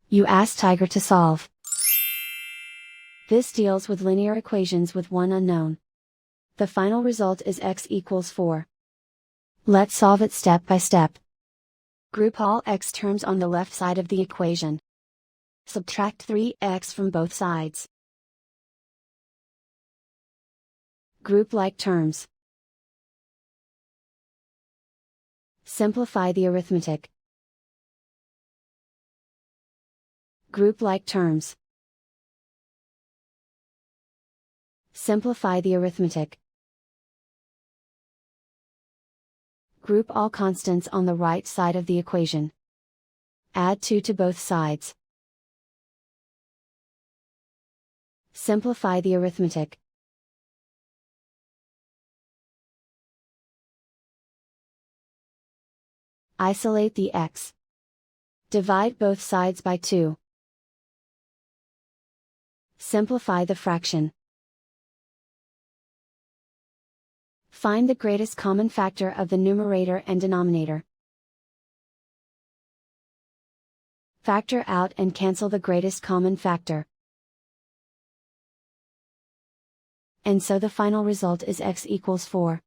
You ask Tiger to solve. This deals with linear equations with one unknown. The final result is x equals 4. Let's solve it step by step. Group all x terms on the left side of the equation. Subtract 3x from both sides. Group like terms. Simplify the arithmetic. Group like terms. Simplify the arithmetic. Group all constants on the right side of the equation. Add 2 to both sides. Simplify the arithmetic. Isolate the x. Divide both sides by 2. Simplify the fraction. Find the greatest common factor of the numerator and denominator. Factor out and cancel the greatest common factor. And so the final result is x equals 4.